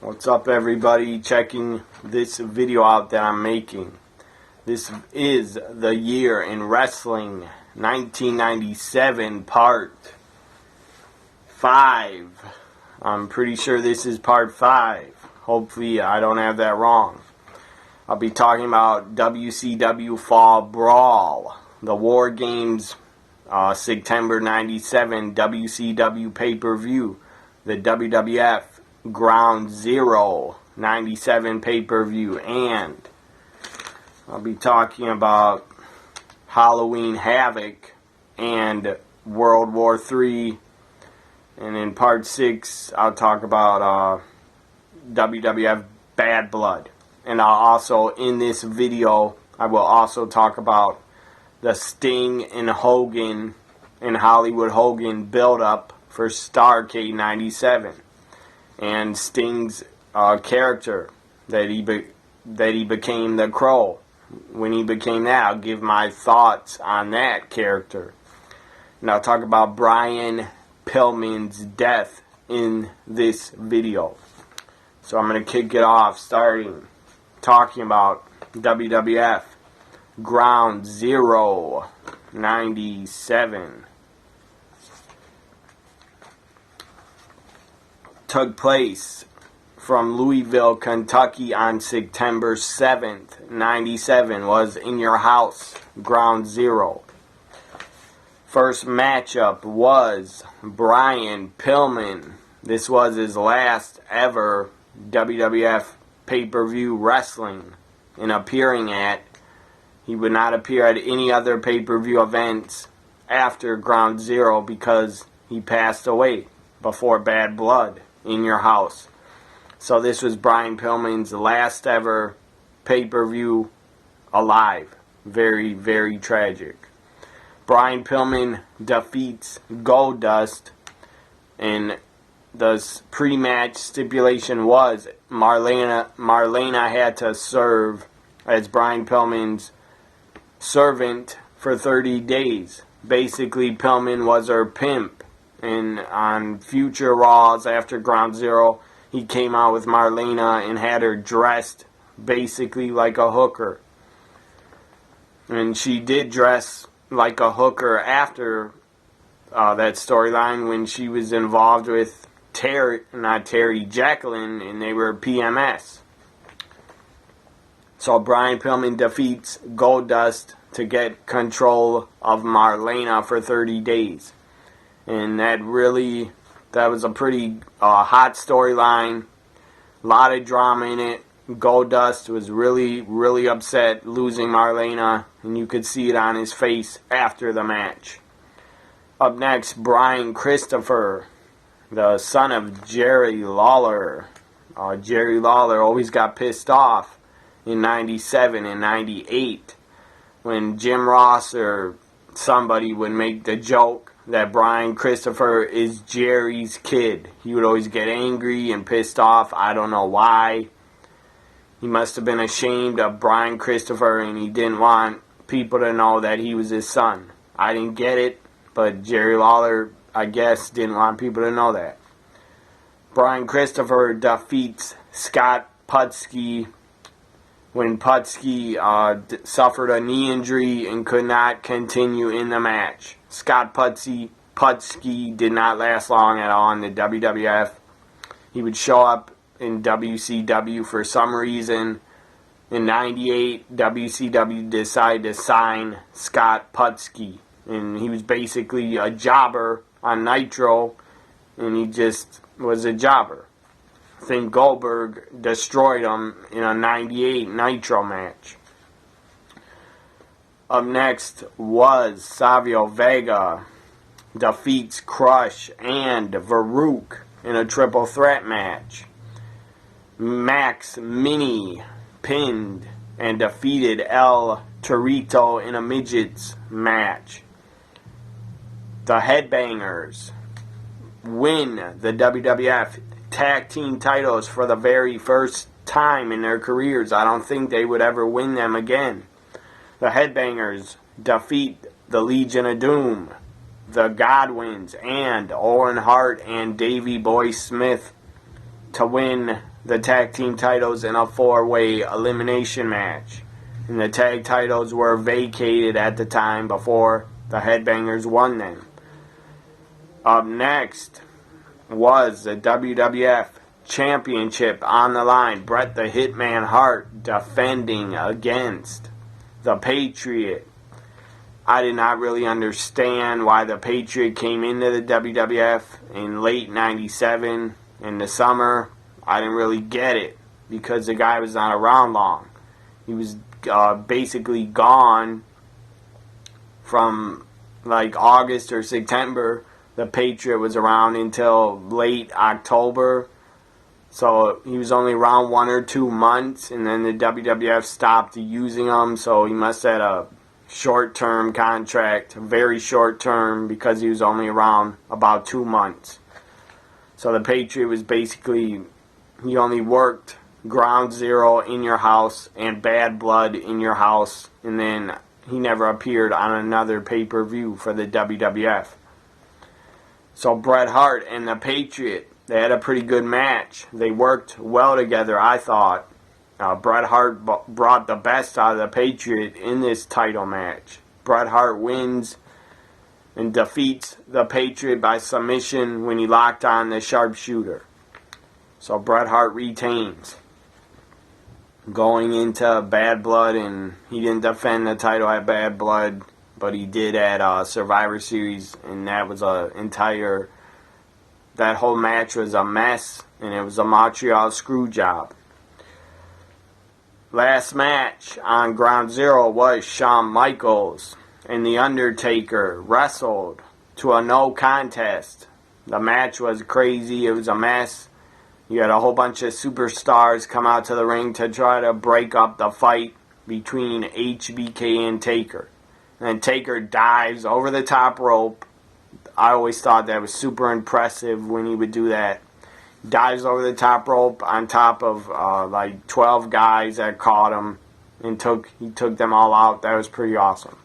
What's up, everybody checking this video out that I'm making? This is the year in wrestling 1997 part 5. I'm pretty sure this is part 5. Hopefully I don't have that wrong. I'll be talking about WCW Fall Brawl, the War Games September 97 WCW pay-per-view, the WWF Ground Zero 97 pay-per-view, and I'll be talking about Halloween Havoc and World War 3, and in part 6 I'll talk about WWF Bad Blood. And I'll also, in this video, I will also talk about the Sting and Hogan and Hollywood Hogan build-up for Starrcade 97. And Sting's character that he became the Crow. When he became that, I'll give my thoughts on that character. And I'll talk about Brian Pillman's death in this video. So I'm going to kick it off talking about WWF Ground Zero 97. Took place from Louisville, Kentucky on September 7th, 97. Was in your house, Ground Zero. First matchup was Brian Pillman. This was his last ever WWF pay-per-view wrestling and appearing at. He would not appear at any other pay-per-view events after Ground Zero because he passed away before Bad Blood in your house. So this was Brian Pillman's last ever pay-per-view alive. Very, very tragic. Brian Pillman defeats Goldust, and the pre-match stipulation was Marlena had to serve as Brian Pillman's servant for 30 days. Basically, Pillman was her pimp. And on future Raws after Ground Zero, he came out with Marlena and had her dressed basically like a hooker. And she did dress like a hooker after that storyline when she was involved with Jacqueline, and they were PMS. So Brian Pillman defeats Goldust to get control of Marlena for 30 days. And that was a pretty hot storyline. A lot of drama in it. Goldust was really, really upset losing Marlena, and you could see it on his face after the match. Up next, Brian Christopher, the son of Jerry Lawler. Jerry Lawler always got pissed off in 97 and 98 when Jim Ross or somebody would make the joke that Brian Christopher is Jerry's kid. He would always get angry and pissed off. I don't know why. He must have been ashamed of Brian Christopher, and he didn't want people to know that he was his son. I didn't get it, but Jerry Lawler, I guess, didn't want people to know that. Brian Christopher defeats Scott Putski when Putski suffered a knee injury and could not continue in the match. Scott Putski did not last long at all in the WWF. He would show up in WCW for some reason. In 98, WCW decided to sign Scott Putski. And he was basically a jobber on Nitro, and he just was a jobber. I think Goldberg destroyed him in a 98 Nitro match. Up next was Savio Vega defeats Crush and Farouk in a triple threat match. Max Mini pinned and defeated El Torito in a midgets match. The Headbangers win the WWF Tag Team titles for the very first time in their careers. I don't think they would ever win them again. The Headbangers defeat the Legion of Doom, the Godwins, and Owen Hart and Davey Boy Smith to win the tag team titles in a 4-way elimination match. And the tag titles were vacated at the time before the Headbangers won them. Up next was the WWF Championship on the line. Bret the Hitman Hart defending against the Patriot. I did not really understand why the Patriot came into the WWF in late 97 in the summer. I didn't really get it because the guy was not around long. He was basically gone from like August or September. The Patriot was around until late October. So he was only around 1 or 2 months, and then the WWF stopped using him, so he must have had a short-term contract, very short-term, because he was only around about 2 months. So the Patriot was basically, he only worked Ground Zero in your house and Bad Blood in your house, and then he never appeared on another pay-per-view for the WWF. So Bret Hart and the Patriot, they had a pretty good match. They worked well together, I thought. Bret Hart brought the best out of the Patriot in this title match. Bret Hart wins and defeats the Patriot by submission when he locked on the sharpshooter. So Bret Hart retains. Going into Bad Blood, and he didn't defend the title at Bad Blood, but he did at Survivor Series, and that was that whole match was a mess, and it was a Montreal screw job. Last match on Ground Zero was Shawn Michaels and The Undertaker wrestled to a no contest. The match was crazy. It was a mess. You had a whole bunch of superstars come out to the ring to try to break up the fight between HBK and Taker. And then Taker dives over the top rope. I always thought that was super impressive when he would do that. Dives over the top rope on top of like 12 guys that caught him, and he took them all out. That was pretty awesome.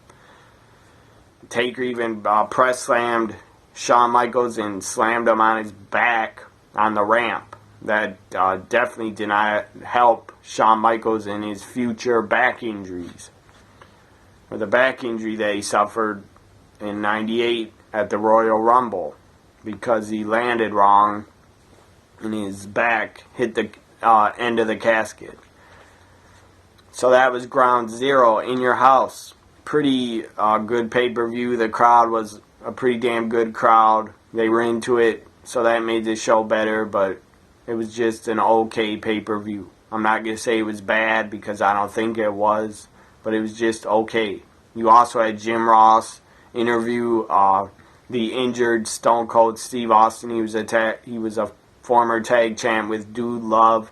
Taker even press slammed Shawn Michaels and slammed him on his back on the ramp. That definitely did not help Shawn Michaels in his future back injuries. Or the back injury that he suffered in '98 at the Royal Rumble, because he landed wrong and his back hit the end of the casket. So that was Ground Zero in your house. Pretty good pay-per-view. The crowd was a pretty damn good crowd. They were into it, so that made the show better, but it was just an okay pay-per-view. I'm not going to say it was bad because I don't think it was, but it was just okay. You also had Jim Ross interview the injured Stone Cold Steve Austin. He was a former tag champ with Dude Love,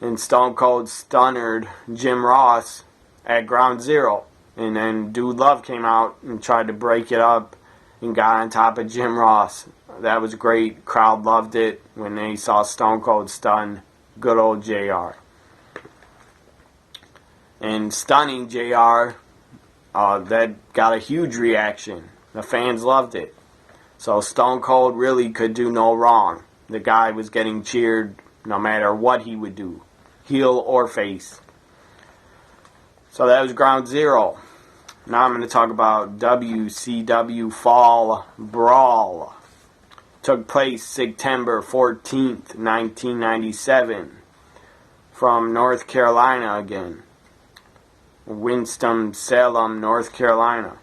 and Stone Cold stunnered Jim Ross at Ground Zero, and then Dude Love came out and tried to break it up and got on top of Jim Ross. That was great. Crowd loved it when they saw Stone Cold stun good old JR. And stunning JR, that got a huge reaction. The fans loved it. So Stone Cold really could do no wrong. The guy was getting cheered no matter what he would do, heel or face. So that was Ground Zero. Now I'm going to talk about WCW Fall Brawl. Took place September 14th, 1997. From North Carolina again. Winston-Salem, North Carolina.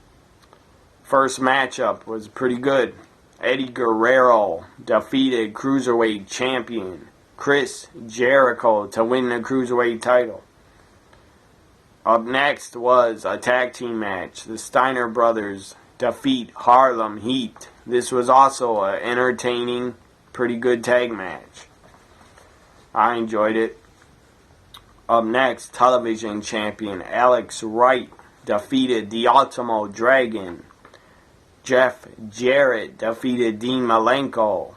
First matchup was pretty good. Eddie Guerrero defeated Cruiserweight Champion Chris Jericho to win the Cruiserweight title. Up next was a tag team match. The Steiner Brothers defeat Harlem Heat. This was also an entertaining, pretty good tag match. I enjoyed it. Up next, television champion Alex Wright defeated the Ultimo Dragon. Jeff Jarrett defeated Dean Malenko.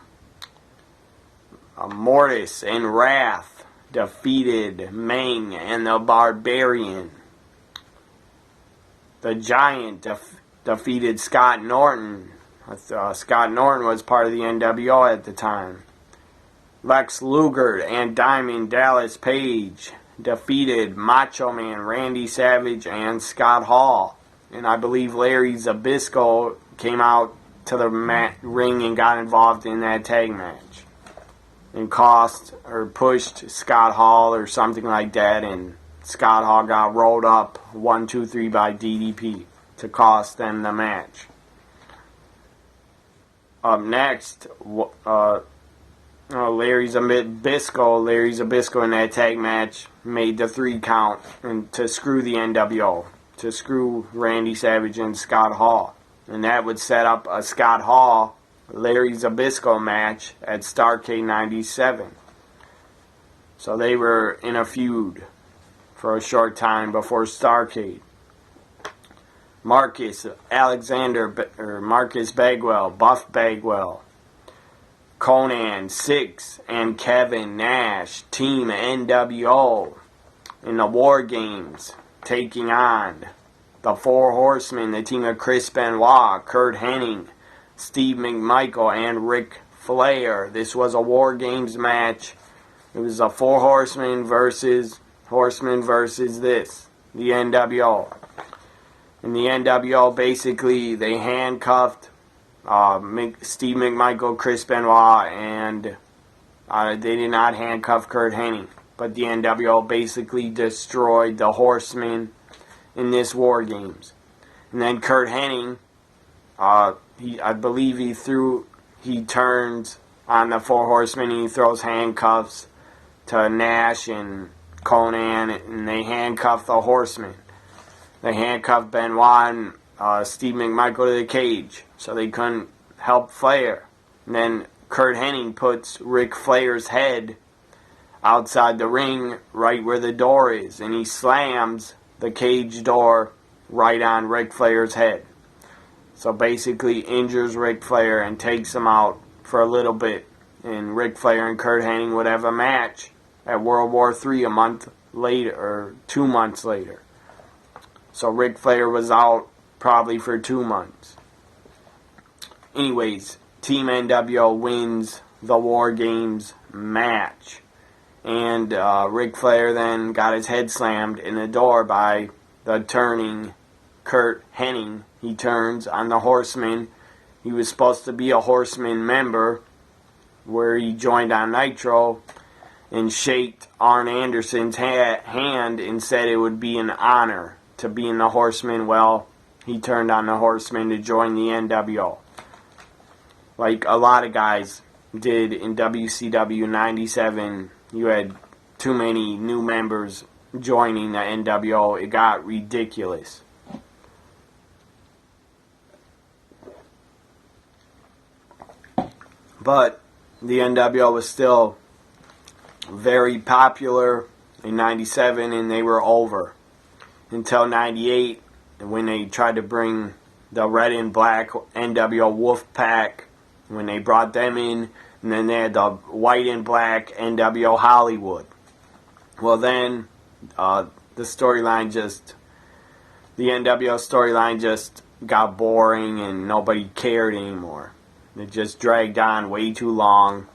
Mortis and Wrath defeated Meng and the Barbarian. The Giant defeated Scott Norton. Scott Norton was part of the NWO at the time. Lex Luger and Diamond Dallas Page defeated Macho Man Randy Savage and Scott Hall. And I believe Larry Zbyszko came out to the ring and got involved in that tag match. And cost or pushed Scott Hall or something like that. And Scott Hall got rolled up 1, 2, 3 by DDP to cost them the match. Up next, Larry Zbyszko in that tag match made the 3 count and to screw the NWO, to screw Randy Savage and Scott Hall. And that would set up a Scott Hall, Larry Zbyszko match at Starrcade 97. So they were in a feud for a short time before Starrcade. Marcus Bagwell, Buff Bagwell, Conan, Six, and Kevin Nash, Team NWO, in the War Games, taking on the Four Horsemen, the team of Chris Benoit, Kurt Hennig, Steve McMichael, and Ric Flair. This was a War Games match. It was a Four Horsemen versus this, the NWO. And the NWO, basically, they handcuffed Steve McMichael, Chris Benoit, and they did not handcuff Kurt Hennig. But the NWO basically destroyed the Horsemen in this War Games. And then Kurt Hennig, I believe he turns on the Four Horsemen and he throws handcuffs to Nash and Conan, and they handcuff the Horsemen. They handcuffed Benoit and Steve McMichael to the cage so they couldn't help Flair. And then Kurt Hennig puts Ric Flair's head outside the ring right where the door is, and he slams the cage door right on Ric Flair's head. So basically injures Ric Flair and takes him out for a little bit. And Ric Flair and Kurt Hennig would have a match at World War III a month later, or 2 months later. So Ric Flair was out probably for 2 months. Anyways, Team NWO wins the War Games match. And Ric Flair then got his head slammed in the door by the turning Kurt Hennig. He turns on the Horseman. He was supposed to be a Horseman member, where he joined on Nitro and shaked Arn Anderson's hand and said it would be an honor to be in the Horsemen. Well, he turned on the Horsemen to join the NWO. Like a lot of guys did in WCW 97, you had too many new members joining the NWO. It got ridiculous. But the NWO was still very popular in 97, and they were over until 98, when they tried to bring the red and black NWO Wolfpack, when they brought them in, and then they had the white and black NWO Hollywood. Well, then the NWO storyline just got boring and nobody cared anymore. It just dragged on way too long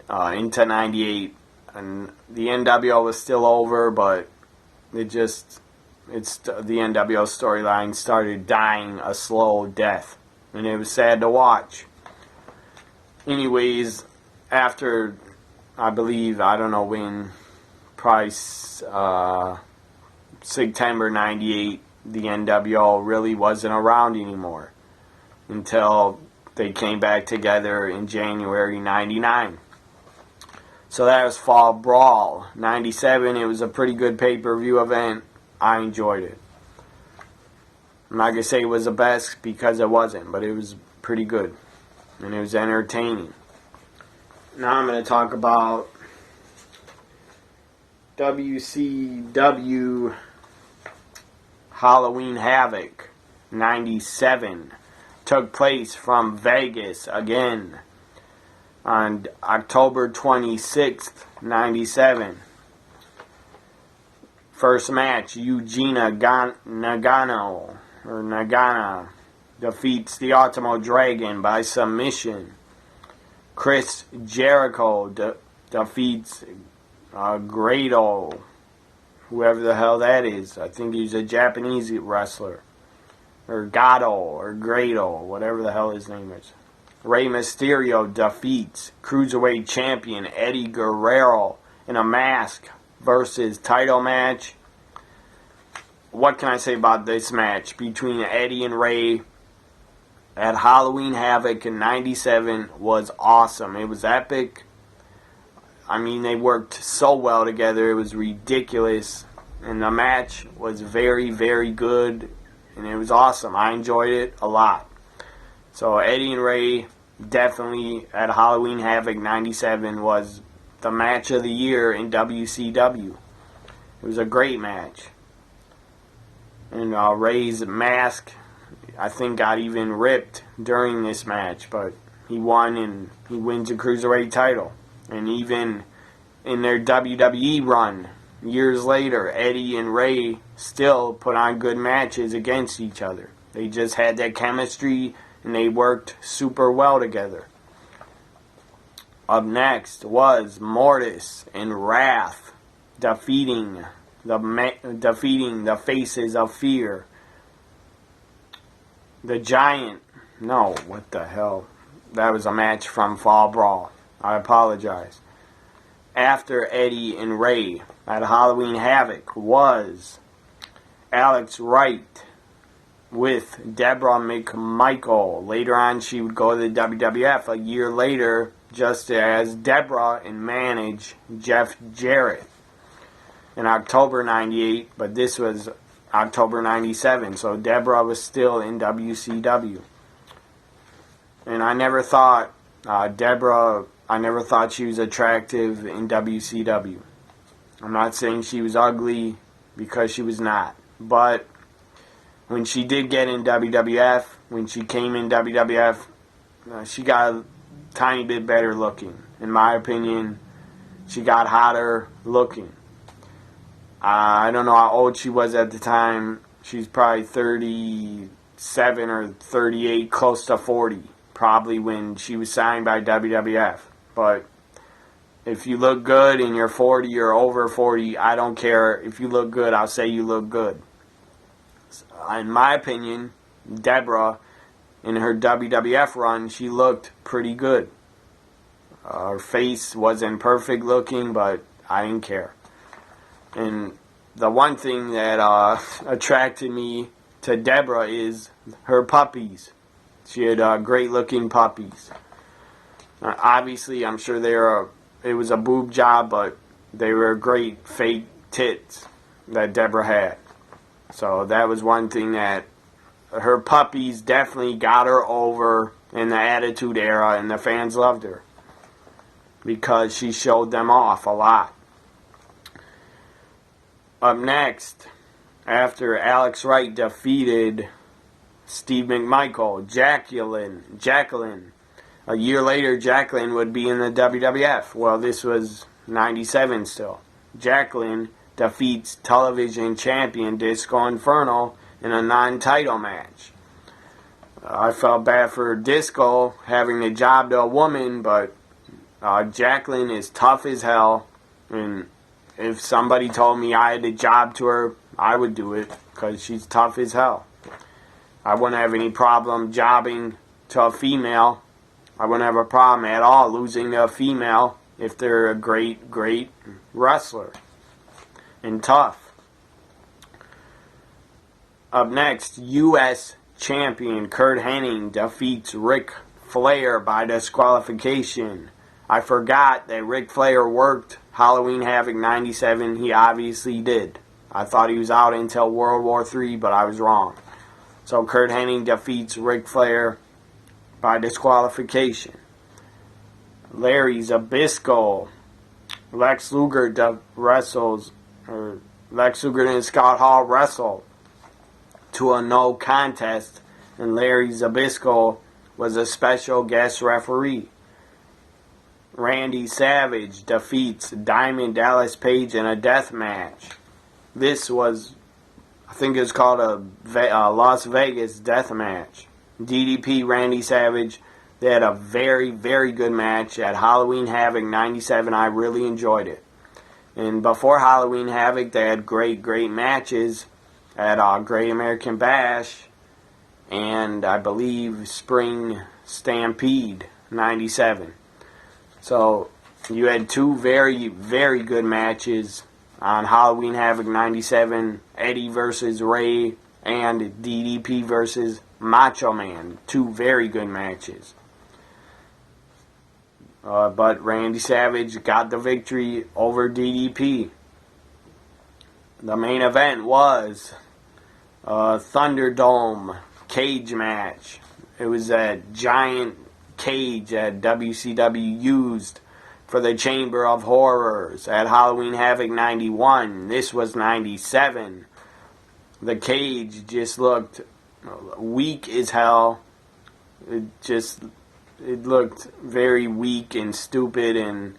into 98, and the NWO was still over, but the NWO storyline started dying a slow death, and it was sad to watch. Anyways, after, I believe, I don't know when, probably September 98, the NWO really wasn't around anymore until they came back together in January 99. So that was Fall Brawl 97. It was a pretty good pay-per-view event. I enjoyed it. I'm not going to say it was the best because it wasn't, but it was pretty good. And it was entertaining. Now I'm going to talk about WCW Halloween Havoc 97. Took place from Vegas again on October 26th, 97. First match, Eugenia Nagana defeats the Ultimo Dragon by submission. Chris Jericho defeats Grado, whoever the hell that is. I think he's a Japanese wrestler. Or Gato, or Grado, whatever the hell his name is. Rey Mysterio defeats Cruiserweight Champion Eddie Guerrero in a mask versus title match. What can I say about this match between Eddie and Rey at Halloween Havoc in '97 was awesome. It was epic. I mean, they worked so well together. It was ridiculous. And the match was very, very good. And it was awesome. I enjoyed it a lot. So Eddie and Rey definitely at Halloween Havoc '97 was the match of the year in WCW. It was a great match. And Rey's mask, I think, got even ripped during this match. But he won, and he wins the Cruiserweight title. And even in their WWE run, years later, Eddie and Rey still put on good matches against each other. They just had that chemistry, and they worked super well together. Up next was Mortis and Wrath defeating the Faces of Fear. The Giant. No, what the hell? That was a match from Fall Brawl. I apologize. After Eddie and Rey at Halloween Havoc was Alex Wright with Deborah McMichael. Later on, she would go to the WWF a year later just as Deborah and manage Jeff Jarrett in October '98, but this was October '97, so Deborah was still in WCW. And I never thought she was attractive in WCW. I'm not saying she was ugly, because she was not. But when she did get in WWF, when she came in WWF, she got a tiny bit better looking. In my opinion, she got hotter looking. I don't know how old she was at the time. She's probably 37 or 38, close to 40, probably when she was signed by WWF. But if you look good and you're 40 or over 40, I don't care. If you look good, I'll say you look good. In my opinion, Deborah, in her WWF run, she looked pretty good. Her face wasn't perfect looking, but I didn't care. And the one thing that attracted me to Deborah is her puppies. She had great looking puppies. Obviously, I'm sure it was a boob job, but they were great fake tits that Deborah had. So that was one thing that her puppies definitely got her over in the Attitude Era, and the fans loved her because she showed them off a lot. Up next, after Alex Wright defeated Steve McMichael, Jacqueline. A year later, Jacqueline would be in the WWF. Well, this was '97 still. Jacqueline defeats television champion Disco Inferno in a non-title match. I felt bad for Disco having the job to a woman, but Jacqueline is tough as hell, and if somebody told me I had the job to her, I would do it, because she's tough as hell. I wouldn't have any problem jobbing to a female. I wouldn't have a problem at all losing to a female if they're a great, great wrestler and tough. Up next, U.S. champion Kurt Hennig defeats Ric Flair by disqualification. I forgot that Ric Flair worked Halloween Havoc '97. He obviously did. I thought he was out until World War III, but I was wrong. So Kurt Hennig defeats Ric Flair by disqualification. Larry Zbyszko, Lex Luger and Scott Hall wrestle to a no contest, and Larry Zbyszko was a special guest referee. Randy Savage defeats Diamond Dallas Page in a death match. This was, I think it was called a Las Vegas death match. DDP Randy Savage. They had a very, very good match at Halloween Havoc 97. I really enjoyed it. And before Halloween Havoc, they had great, great matches at Great American Bash and I believe Spring Stampede 97. So you had two very, very good matches on Halloween Havoc 97, Eddie versus Ray and DDP versus Macho Man. Two very good matches. But Randy Savage got the victory over DDP. The main event was a Thunderdome cage match. It was a giant cage that WCW used for the Chamber of Horrors at Halloween Havoc 91. This was 97. The cage just looked weak as hell. It looked very weak and stupid, and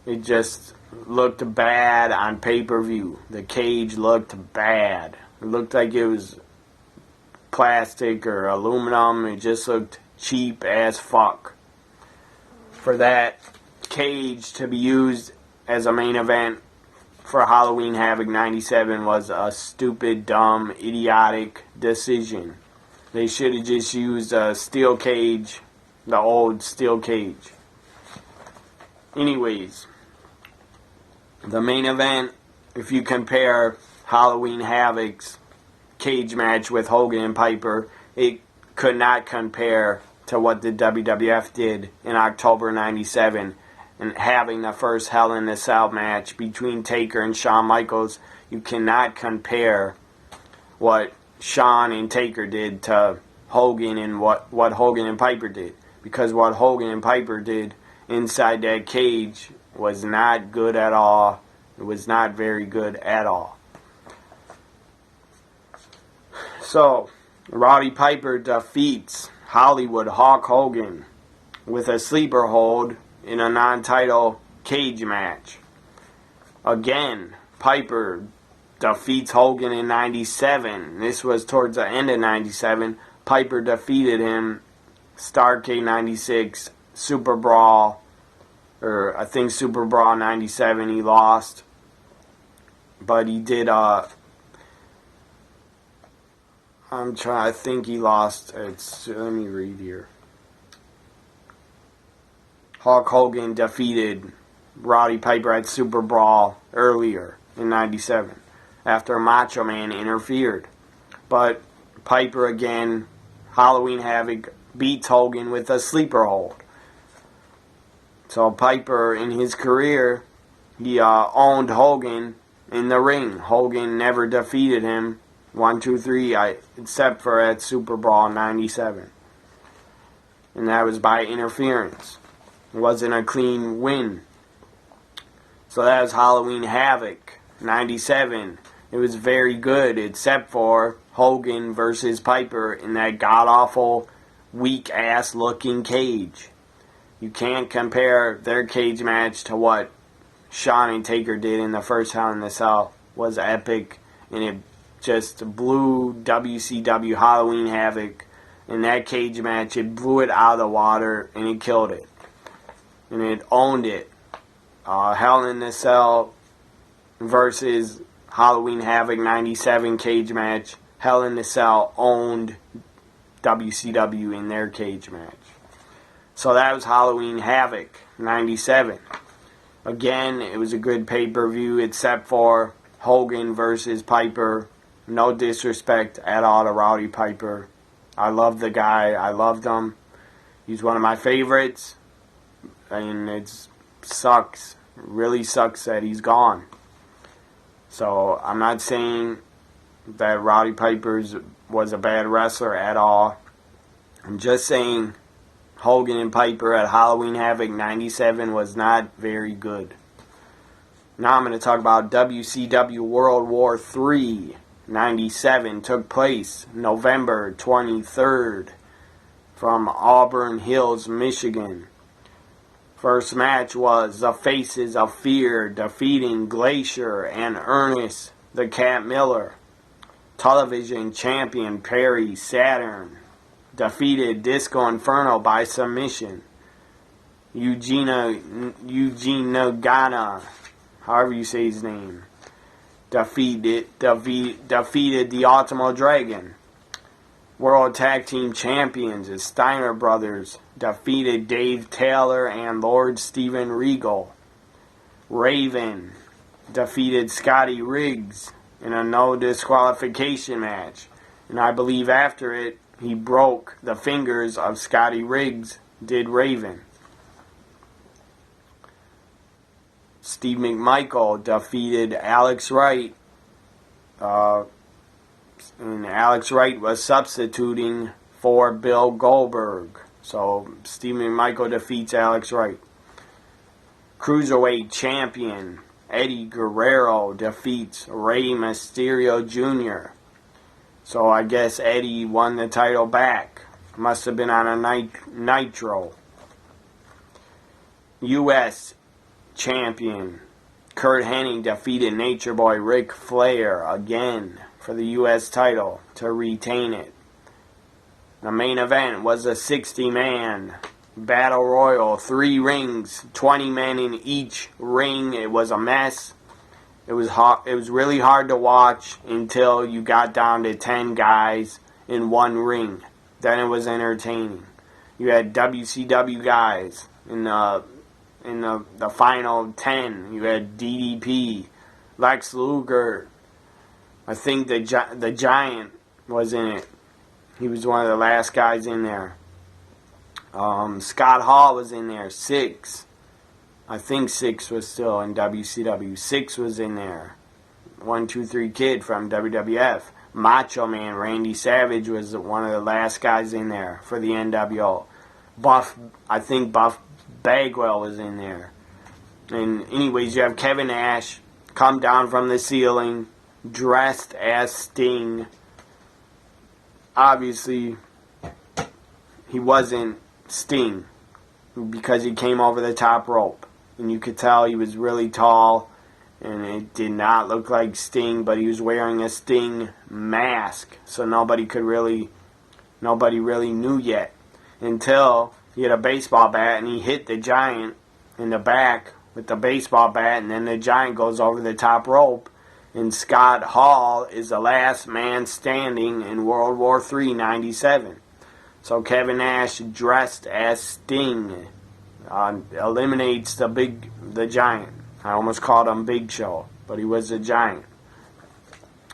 it just looked bad on pay-per-view. The cage looked bad. It looked like it was plastic or aluminum. It just looked cheap as fuck. For that cage to be used as a main event for Halloween Havoc 97 was a stupid, dumb, idiotic decision. They should have just used a steel cage, the old steel cage. Anyways, the main event, if you compare Halloween Havoc's cage match with Hogan and Piper, it could not compare to what the WWF did in October 97 and having the first Hell in a Cell match between Taker and Shawn Michaels. You cannot compare what Shawn and Taker did to Hogan and what Hogan and Piper did, because what Hogan and Piper did inside that cage was not good at all. It was not very good at all. So, Roddy Piper defeats Hollywood Hulk Hogan with a sleeper hold in a non-title cage match. Again, Piper defeats Hogan in 97. This was towards the end of 97. Piper defeated him Starrcade 96, Super Brawl, or I think Super Brawl 97 he lost. But he did, I think he lost, let me read here. Hulk Hogan defeated Roddy Piper at Super Brawl earlier in 97 after Macho Man interfered. But Piper again, Halloween Havoc, beats Hogan with a sleeper hold. So Piper, in his career, he owned Hogan in the ring. Hogan never defeated him 1, 2, 3, except for at Super Brawl 97. And that was by interference. It wasn't a clean win. So that was Halloween Havoc 97. It was very good, except for Hogan versus Piper in that god-awful, weak-ass looking cage. You can't compare their cage match to what Shawn and Taker did in the first Hell in a Cell. Was epic, and it just blew WCW Halloween Havoc. In that cage match, it blew it out of the water, and it killed it. And it owned it. Hell in a Cell versus Halloween Havoc 97 cage match. Hell in a Cell owned WCW in their cage match. So that was Halloween Havoc 97. Again, it was a good pay-per-view except for Hogan versus Piper. No disrespect at all to Roddy Piper. I love the guy. I loved him. He's one of my favorites. And it sucks. It really sucks that he's gone. So I'm not saying that Roddy Piper was a bad wrestler at all. I'm just saying Hogan and Piper at Halloween Havoc 97 was not very good. Now I'm going to talk about WCW World War 3 97. Took place November 23rd from Auburn Hills, Michigan. First match was the Faces of Fear defeating Glacier and Ernest the Cat Miller. Television champion Perry Saturn defeated Disco Inferno by submission. Eugene Nagana, however you say his name, defeated the Ultimo Dragon. World Tag Team Champions, the Steiner Brothers, defeated Dave Taylor and Lord Steven Regal. Raven defeated Scotty Riggs in a no disqualification match. And I believe after it, he broke the fingers of Scotty Riggs, did Raven. Steve McMichael defeated Alex Wright. And Alex Wright was substituting for Bill Goldberg. So Steve McMichael defeats Alex Wright. Cruiserweight Champion Eddie Guerrero defeats Rey Mysterio Jr. So I guess Eddie won the title back. Must have been on a Nitro. U.S. Champion Kurt Hennig defeated Nature Boy Ric Flair again for the U.S. title to retain it. The main event was a 60-man Battle Royal, 3 rings, 20 men in each ring. It was a mess. It was really hard to watch until you got down to 10 guys in one ring. Then it was entertaining. You had WCW guys in the final 10. You had DDP, Lex Luger. I think the Giant was in it. He was one of the last guys in there. Scott Hall was in there. Six. I think Six was still in WCW. Six was in there. 1, 2, 3 Kid from WWF. Macho Man Randy Savage was one of the last guys in there for the NWO. I think Buff Bagwell was in there. And anyways, you have Kevin Nash come down from the ceiling dressed as Sting. Obviously, he wasn't Sting because he came over the top rope. And you could tell he was really tall, and it did not look like Sting, but he was wearing a Sting mask, so nobody really knew yet until he had a baseball bat and he hit the Giant in the back with the baseball bat, and then the Giant goes over the top rope, and Scott Hall is the last man standing in World War III, 97. So Kevin Nash, dressed as Sting, eliminates the Giant. I almost called him Big Show, but he was the Giant.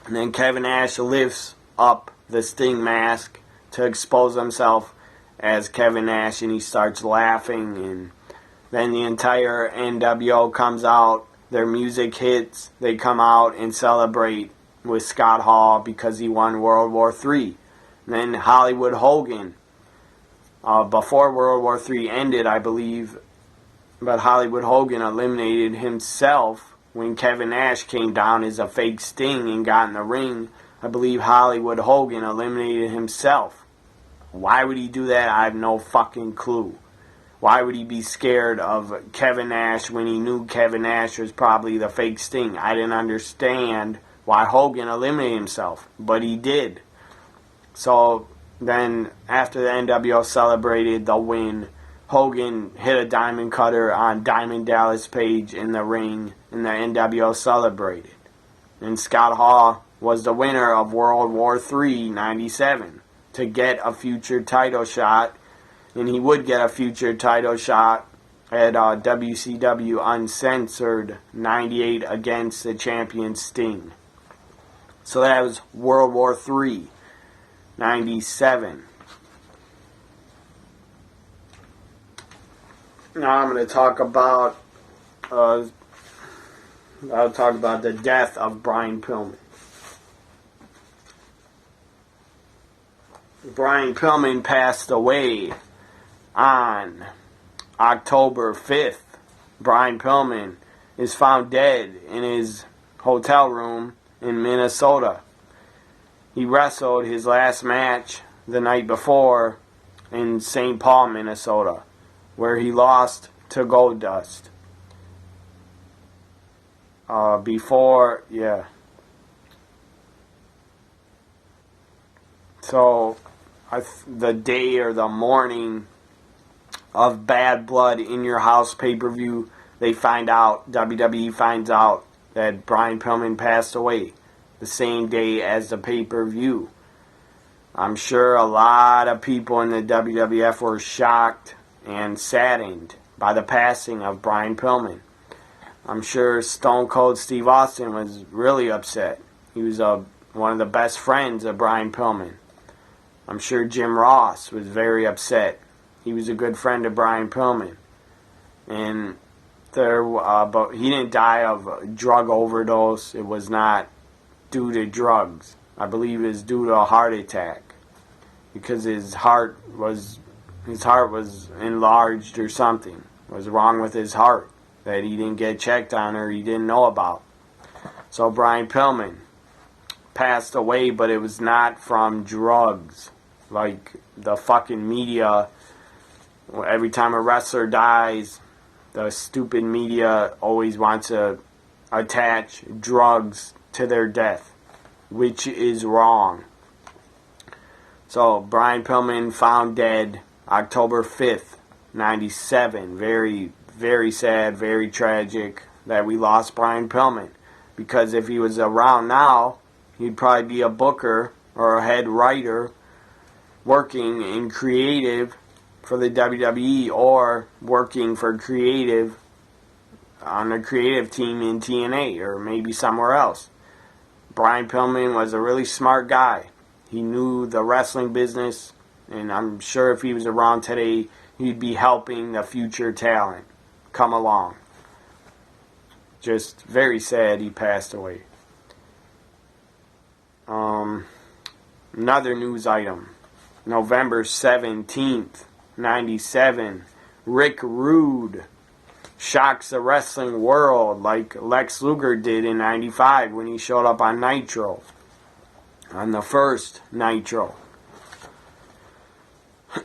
And then Kevin Nash lifts up the Sting mask to expose himself as Kevin Nash, and he starts laughing, and then the entire NWO comes out. Their music hits. They come out and celebrate with Scott Hall because he won World War III. And then Hollywood Hogan, before World War III ended, I believe, but Hollywood Hogan eliminated himself when Kevin Nash came down as a fake Sting and got in the ring. I believe Hollywood Hogan eliminated himself. Why would he do that? I have no fucking clue. Why would he be scared of Kevin Nash when he knew Kevin Nash was probably the fake Sting? I didn't understand why Hogan eliminated himself, but he did. So then after the NWO celebrated the win, Hogan hit a diamond cutter on Diamond Dallas Page in the ring, and the NWO celebrated. And Scott Hall was the winner of World War III, 97, to get a future title shot. And he would get a future title shot at WCW Uncensored 98 against the champion Sting. So that was World War III, 97. Now I'm going to talk about I'll talk about the death of Brian Pillman. Brian Pillman passed away on October 5th. Brian Pillman is found dead in his hotel room in Minnesota. He wrestled his last match the night before in St. Paul, Minnesota, where he lost to Goldust. So, the day or the morning of Bad Blood in Your House pay-per-view, WWE finds out that Brian Pillman passed away the same day as the pay-per-view. I'm sure a lot of people in the WWF were shocked and saddened by the passing of Brian Pillman. I'm sure Stone Cold Steve Austin was really upset. He was one of the best friends of Brian Pillman. I'm sure Jim Ross was very upset. He was a good friend of Brian Pillman. And but he didn't die of a drug overdose. It was not due to drugs. I believe it was due to a heart attack, because his heart was enlarged or something was wrong with his heart that he didn't get checked on or he didn't know about. So Brian Pillman passed away, but it was not from drugs like the fucking media. Every time a wrestler dies, the stupid media always wants to attach drugs to their death, which is wrong. So Brian Pillman found dead October 5th, 97. Very, very sad, very tragic that we lost Brian Pillman. Because if he was around now, he'd probably be a booker or a head writer working in creative for the WWE, or working for creative on the creative team in TNA or maybe somewhere else. Brian Pillman was a really smart guy. He knew the wrestling business, and I'm sure if he was around today, he'd be helping the future talent come along. Just very sad he passed away. Another news item. November 17th, 97. Rick Rude shocks the wrestling world like Lex Luger did in 95 when he showed up on Nitro. On the first Nitro.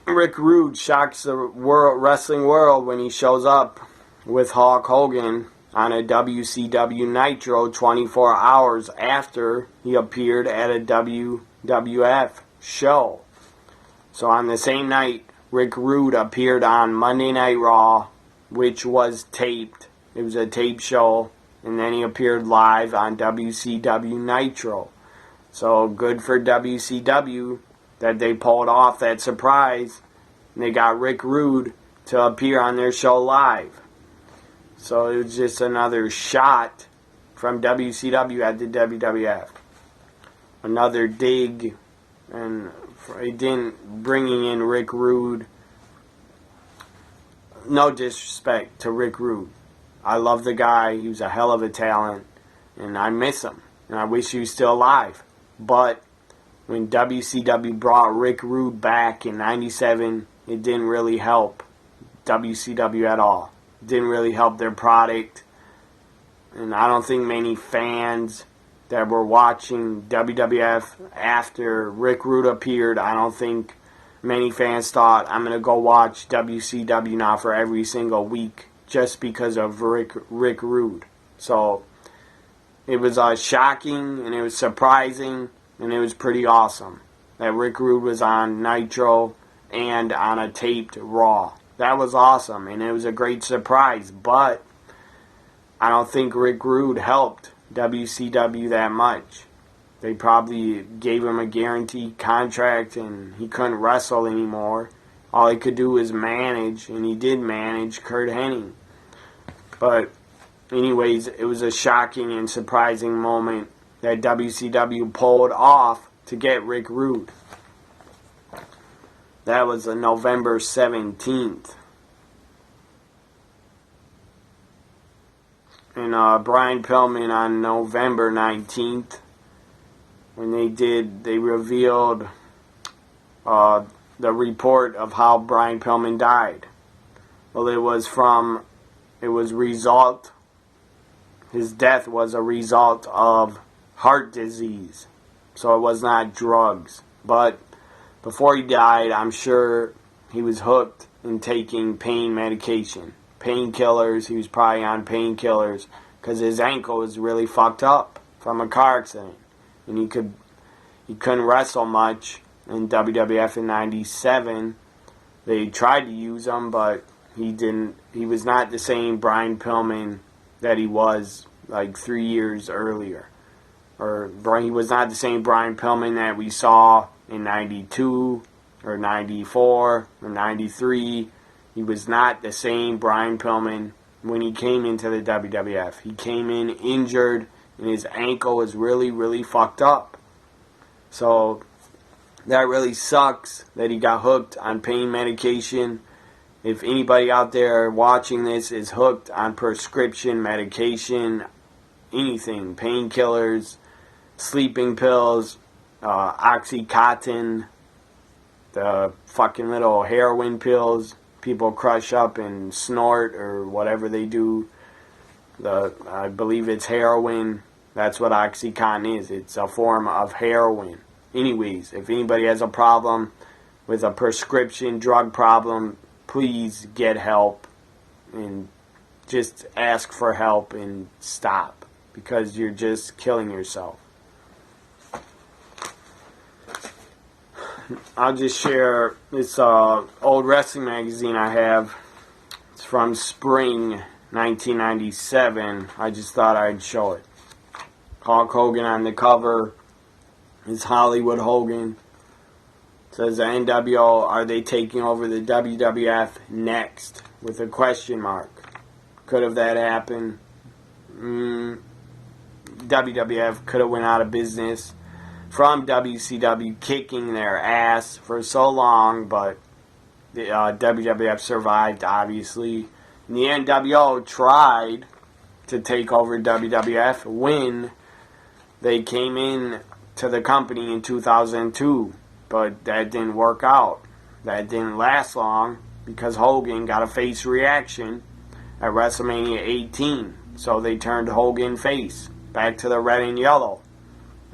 Rick Rude shocks the wrestling world when he shows up with Hulk Hogan on a WCW Nitro 24 hours after he appeared at a WWF show. So on the same night, Rick Rude appeared on Monday Night Raw, which was taped. It was a tape show, and then he appeared live on WCW Nitro. So good for WCW that they pulled off that surprise, and they got Rick Rude to appear on their show live. So it was just another shot from WCW at the WWF. Another dig, and it didn't bringing in Rick Rude. No disrespect to Rick Rude. I love the guy. He was a hell of a talent, and I miss him. And I wish he was still alive. But when WCW brought Rick Rude back in 97, it didn't really help WCW at all. It didn't really help their product. And I don't think many fans that were watching WWF after Rick Rude appeared, I don't think many fans thought, I'm going to go watch WCW now for every single week just because of Rick Rude. So it was shocking, and it was surprising, and it was pretty awesome that Rick Rude was on Nitro and on a taped Raw. That was awesome, and it was a great surprise, but I don't think Rick Rude helped WCW that much. They probably gave him a guaranteed contract, and he couldn't wrestle anymore. All he could do was manage, and he did manage Kurt Hennig. But anyways, it was a shocking and surprising moment that WCW pulled off to get Rick Rude. That was on November 17th. And Brian Pillman on November 19th, when they revealed the report of how Brian Pillman died. Well, his death was a result of heart disease. So it was not drugs. But before he died, I'm sure he was hooked in taking pain medication. Painkillers. He was probably on painkillers because his ankle was really fucked up from a car accident. And he couldn't wrestle much. in WWF in '97. They tried to use him, but he didn't. He was not the same Brian Pillman that he was like 3 years earlier. Or he was not the same Brian Pillman that we saw in '92 or '94 or '93. He was not the same Brian Pillman when he came into the WWF. He came in injured, and his ankle was really, really fucked up. So that really sucks that he got hooked on pain medication. If anybody out there watching this is hooked on prescription medication, anything, painkillers, sleeping pills, Oxycontin, the fucking little heroin pills people crush up and snort or whatever they do. I believe it's heroin. That's what Oxycontin is. It's a form of heroin. Anyways, if anybody has a problem with a prescription drug problem, please get help and just ask for help and stop, because you're just killing yourself. I'll just share this old wrestling magazine I have. It's from spring 1997. I just thought I'd show it. Hulk Hogan on the cover is Hollywood Hogan. It says the NWO, are they taking over the WWF next? With a question mark. Could have that happened. WWF could have went out of business from WCW, kicking their ass for so long, but the WWF survived, obviously. And the NWO tried to take over WWF when they came in to the company in 2002, but that didn't work out. That didn't last long because Hogan got a face reaction at WrestleMania 18, so they turned Hogan face, back to the red and yellow.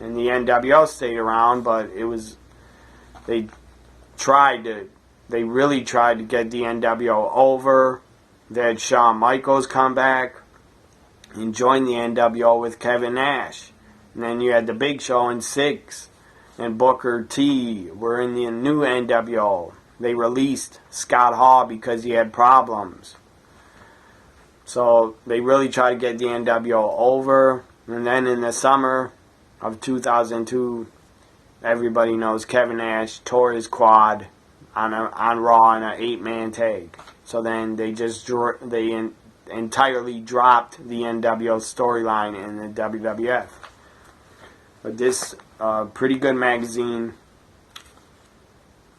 And the NWO stayed around, but they really tried to get the NWO over. They had Shawn Michaels come back and join the NWO with Kevin Nash. And then you had the Big Show and Six and Booker T were in the new NWO. They released Scott Hall because he had problems. So they really tried to get the NWO over. And then in the summer of 2002, everybody knows Kevin Nash tore his quad on Raw in an 8-man tag. So then they entirely dropped the NWO storyline in the WWF. But this pretty good magazine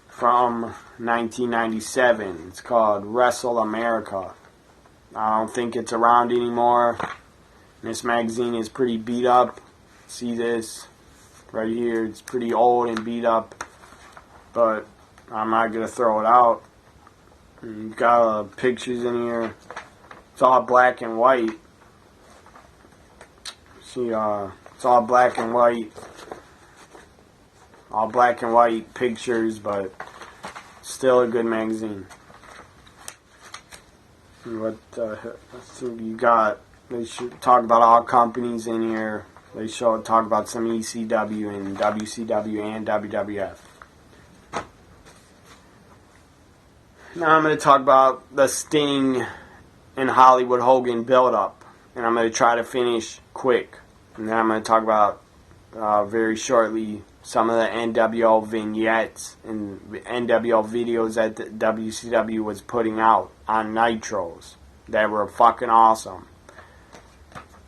from 1997. It's called Wrestle America. I don't think it's around anymore. This magazine is pretty beat up. See this right here? It's pretty old and beat up, but I'm not gonna throw it out. You've got pictures in here. It's all black and white. See, it's all black and white. All black and white pictures, but still a good magazine. What let's see what you got. They should talk about all companies in here. They talk about some ECW and WCW and WWF. Now I'm going to talk about the Sting and Hollywood Hogan build-up. And I'm going to try to finish quick. And then I'm going to talk about, very shortly, some of the NWO vignettes and NWO videos that the WCW was putting out on Nitros that were fucking awesome.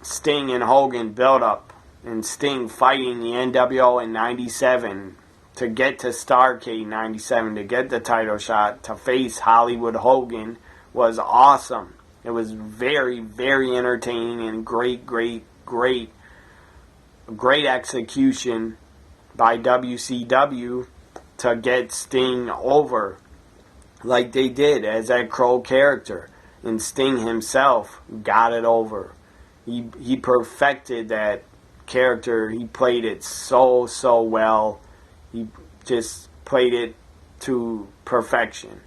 Sting and Hogan build-up. And Sting fighting the NWO in 97 to get to Starrcade 97, to get the title shot, to face Hollywood Hogan was awesome. It was very, very entertaining and great execution by WCW to get Sting over like they did as that Crow character. And Sting himself got it over. He perfected that character. He played it so well. He just played it to perfection.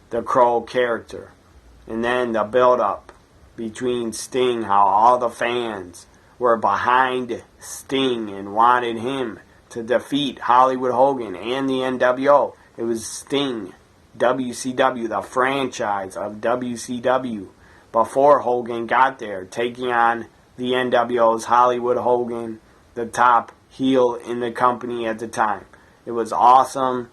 The Crow character. And then the build-up between Sting, how all the fans were behind Sting and wanted him to defeat Hollywood Hogan and the NWO. It was Sting, WCW, the franchise of WCW, before Hogan got there, taking on the NWO's Hollywood Hogan, the top heel in the company at the time. It was awesome.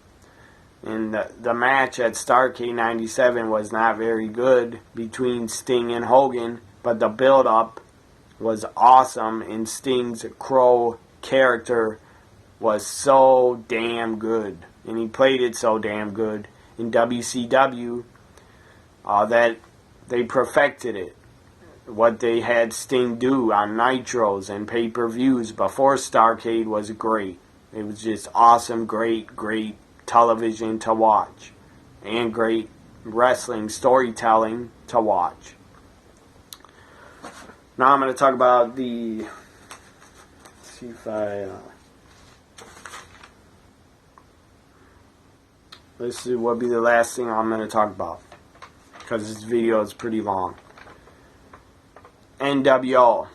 And the match at Starrcade 97 was not very good between Sting and Hogan, but the build-up was awesome, and Sting's Crow character was so damn good. And he played it so damn good in WCW that they perfected it. What they had Sting do on Nitros and pay-per-views before Starrcade was great. It was just awesome, great television to watch, and great wrestling storytelling to watch. Now I'm going to talk about the, let's see if this will be the last thing I'm going to talk about, because this video is pretty long. NWO.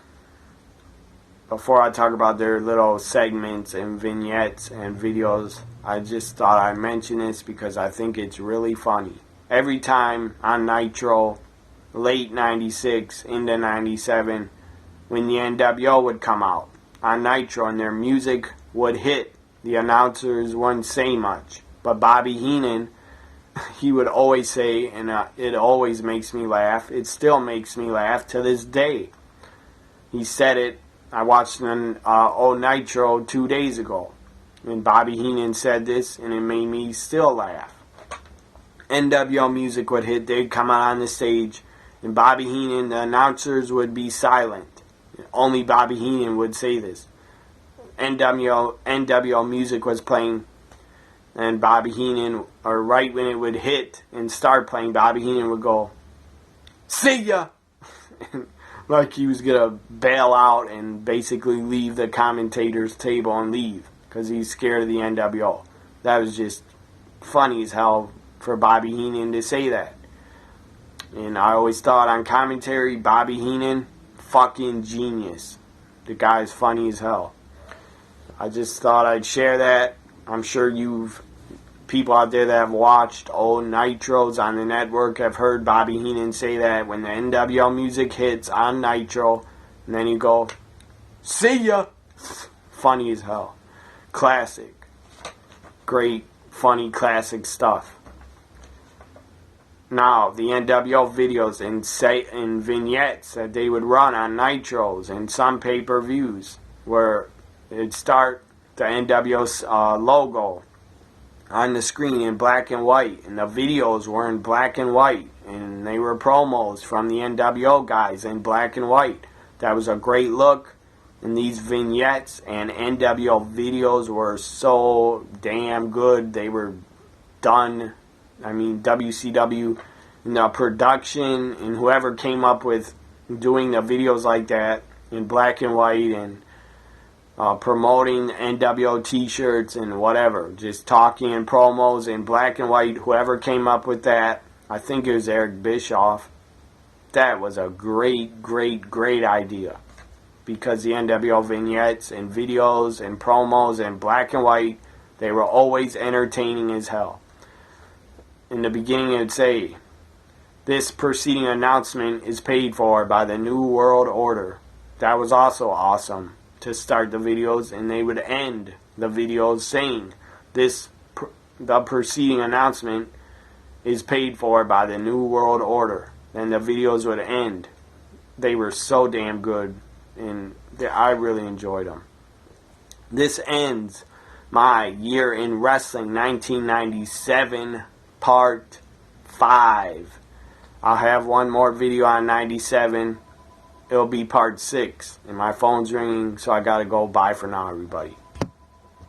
Before I talk about their little segments and vignettes and videos, I just thought I'd mention this because I think it's really funny. Every time on Nitro, late 96 into 97, when the NWO would come out on Nitro and their music would hit, the announcers wouldn't say much. But Bobby Heenan, he would always say, and it always makes me laugh, it still makes me laugh to this day. He said it, I watched an Nitro 2 days ago, and Bobby Heenan said this, and it made me still laugh. NWO music would hit, they'd come out on the stage, and Bobby Heenan, the announcers would be silent. Only Bobby Heenan would say this. NWO music was playing, and Bobby Heenan, or right when it would hit and start playing, Bobby Heenan would go, "See ya!" Like he was going to bail out and basically leave the commentator's table and leave because he's scared of the NWO. That was just funny as hell for Bobby Heenan to say that. And I always thought on commentary, Bobby Heenan, fucking genius. The guy's funny as hell. I just thought I'd share that. I'm sure people out there that have watched old Nitros on the network have heard Bobby Heenan say that when the NWO music hits on Nitro, and then you go, "See ya!" Funny as hell. Classic. Great, funny, classic stuff. Now, the NWO videos and vignettes that they would run on Nitros and some pay-per-views where it'd start the NWO logo on the screen in black and white, and the videos were in black and white, and they were promos from the NWO guys in black and white. That was a great look, and these vignettes and NWO videos were so damn good. They were done, I mean, WCW and the production and whoever came up with doing the videos like that in black and white and promoting NWO t-shirts and whatever, just talking and promos in black and white, whoever came up with that, I think it was Eric Bischoff. That was a great idea, because the NWO vignettes and videos and promos in black and white, they were always entertaining as hell. In the beginning it would say, "This preceding announcement is paid for by the New World Order." That was also awesome to start the videos, and they would end the videos saying, the preceding announcement is paid for by the New World Order. Then the videos would end. They were so damn good, and I really enjoyed them. This ends my year in wrestling 1997 part 5. I'll have one more video on 97. It'll be part 6. And my phone's ringing, so I gotta go. Bye for now, everybody.